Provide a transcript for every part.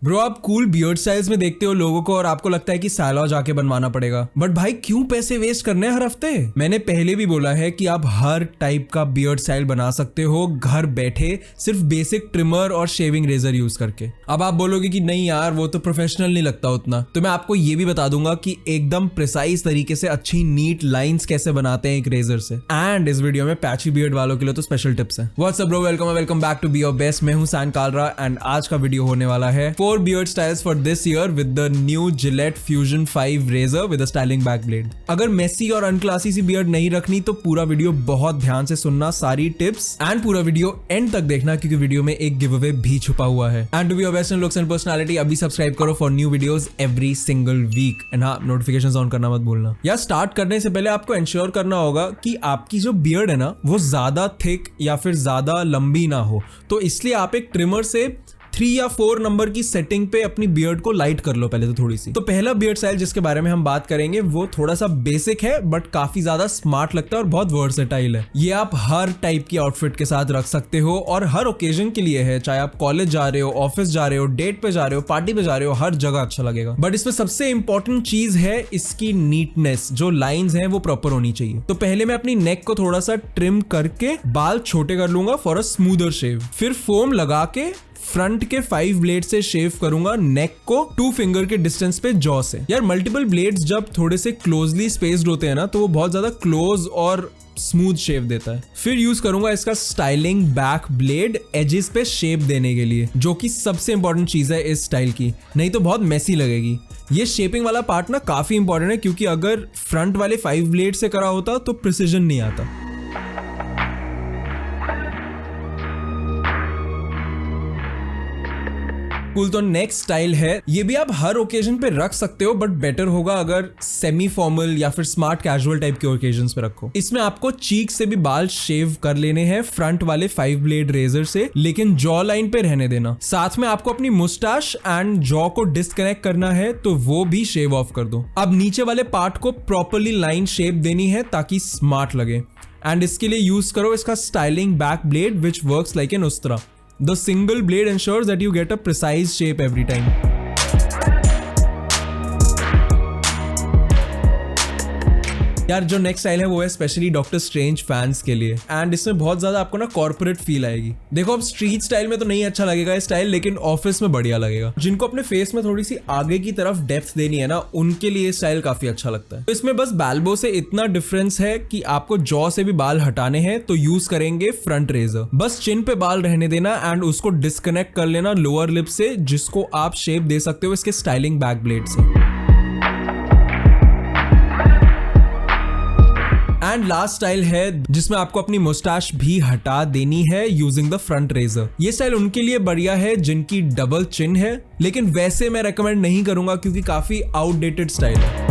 Bro आप cool beard styles में देखते हो लोगों को और आपको लगता है कि साला जाके बनवाना पड़ेगा, बट भाई क्यों पैसे वेस्ट करने हर हफ्ते। मैंने पहले भी बोला है कि आप हर टाइप का बियर्ड स्टाइल बना सकते हो घर बैठे, सिर्फ बेसिक ट्रिमर और शेविंग रेजर यूज करके। अब आप बोलोगे कि नहीं यार वो तो प्रोफेशनल नहीं लगता उतना, तो मैं आपको ये भी बता दूंगा कि एकदम प्रिसाइज तरीके से अच्छी नीट लाइंस कैसे बनाते हैं एक रेजर से। एंड इस वीडियो में पैची बियर्ड वालों के लिए तो स्पेशल टिप्स हैं। What's up bro, welcome back to be your best. मैं हूं सैन कालरा एंड आज का वीडियो होने वाला है 4 beard styles for this year with the new Gillette Fusion 5 razor with a styling back blade। अगर मेसी और अनक्लासी सी बियर्ड नहीं रखनी तो पूरा वीडियो बहुत ध्यान से सुनना, सारी टिप्स एंड पूरा वीडियो एंड तक देखना क्योंकि वीडियो में एक गिव अवे भी छुपा हुआ है। And to be your best in looks and personality अभी सब्सक्राइब करो for new videos every single week. And हाँ, नोटिफिकेशंस ऑन करना मत भूलना। यार स्टार्ट करने से पहले आपको इंश्योर करना होगा कि आपकी जो बियर्ड है ना वो ज्यादा थिक या फिर ज्यादा लंबी ना हो, तो इसलिए आप एक ट्रिमर से 3 या 4 नंबर की सेटिंग पे अपनी बियर्ड को लाइट कर लो पहले तो थोड़ी सी। तो पहला बियर्ड स्टाइल जिसके बारे में हम बात करेंगे वो थोड़ा सा बेसिक है बट काफी ज्यादा स्मार्ट लगता है और बहुत वर्सेटाइल है। ये आप हर टाइप की आउटफिट के साथ रख सकते हो और हर ओकेजन के लिए है, चाहे आप कॉलेज जा रहे हो, ऑफिस जा रहे हो, डेट पे जा रहे हो, पार्टी पे जा रहे हो, हर जगह अच्छा लगेगा। बट इसमें सबसे इंपॉर्टेंट चीज है इसकी नीटनेस, जो लाइंस हैं वो प्रॉपर होनी चाहिए। तो पहले मैं अपनी नेक को थोड़ा सा ट्रिम करके बाल छोटे कर लूंगा फॉर अ स्मूदर शेव। फिर फोम लगा के फ्रंट के 5 ब्लेड से शेव करूंगा नेक को 2 फिंगर के डिस्टेंस पे जॉ से। यार मल्टीपल ब्लेड्स जब थोड़े से क्लोजली स्पेस्ड होते हैं ना तो वो बहुत ज्यादा क्लोज और स्मूथ शेप देता है। फिर यूज करूंगा इसका स्टाइलिंग बैक ब्लेड एजेस पे शेप देने के लिए, जो कि सबसे इंपॉर्टेंट चीज है इस स्टाइल की, नहीं तो बहुत मेसी लगेगी। ये शेपिंग वाला पार्ट ना काफी इंपॉर्टेंट है क्योंकि अगर फ्रंट वाले 5 ब्लेड से करा होता तो प्रिसीजन नहीं आता। कूल। तो नेक्स्ट स्टाइल है, ये भी आप हर ओकेजन पे रख सकते हो बट बेटर होगा अगर सेमी फॉर्मल या फिर स्मार्ट कैजुअल टाइप के ओकेजन्स पे रखो। इसमें आपको चीक से भी बाल शेव कर लेने हैं फ्रंट वाले 5 ब्लेड रेजर से, लेकिन जॉ लाइन पे रहने देना। साथ में आपको अपनी मुस्टाश एंड जॉ को डिस्कनेक्ट करना है तो वो भी शेव ऑफ कर दो। अब नीचे वाले पार्ट को प्रॉपरली लाइन शेप देनी है ताकि स्मार्ट लगे एंड इसके लिए यूज करो इसका styling back blade which works like an Ustraa. The single blade ensures that you get a precise shape every time. यार जो नेक्स्ट स्टाइल है वो है स्पेशली डॉक्टर स्ट्रेंज फैंस के लिए एंड इसमें बहुत ज्यादा आपको ना कॉर्पोरेट फील आएगी। देखो अब स्ट्रीट स्टाइल में तो नहीं अच्छा लगेगा ये स्टाइल, लेकिन ऑफिस में बढ़िया लगेगा। जिनको अपने फेस में थोड़ी सी आगे की तरफ डेप्थ देनी है ना उनके लिए स्टाइल काफी अच्छा लगता है। तो इसमें बस बैल्बो से इतना डिफरेंस है कि आपको जॉ से भी बाल हटाने हैं तो यूज करेंगे फ्रंट रेजर। बस चिन पे बाल रहने देना एंड उसको डिस्कनेक्ट कर लेना लोअर लिप से, जिसको आप शेप दे सकते हो इसके स्टाइलिंग बैक ब्लेड से। एंड लास्ट स्टाइल है जिसमें आपको अपनी मुस्टाश भी हटा देनी है यूजिंग द फ्रंट रेजर। ये स्टाइल उनके लिए बढ़िया है जिनकी डबल चिन है, लेकिन वैसे मैं रेकमेंड नहीं करूंगा क्योंकि काफी आउटडेटेड स्टाइल है।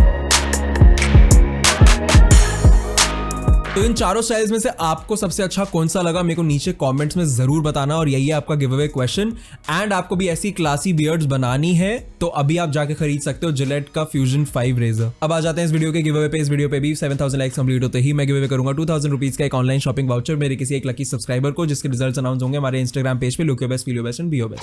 तो इन चारों स्टाइल्स में से आपको सबसे अच्छा कौन सा लगा मेरे को नीचे कमेंट्स में जरूर बताना, और यही है आपका गिव अवे क्वेश्चन। एंड आपको भी ऐसी क्लासी बियर्ड्स बनानी है तो अभी आप जाके खरीद सकते हो जिलेट का फ्यूजन 5 रेजर। अब आ जाते हैं इस वीडियो के गिव अवे पे। इस वीडियो पे भी 7000 लाइक्स कंप्लीट होते ही मैं गिव अवे करूंगा 2000 रुपीज का एक ऑनलाइन शॉपिंग वाउचर मेरे किसी एक लकी सब्सक्राइबर को, जिसके रिजल्ट्स अनाउंस होंगे हमारे इंस्टाग्राम पेज पे। Look your best, feel your best and B your best.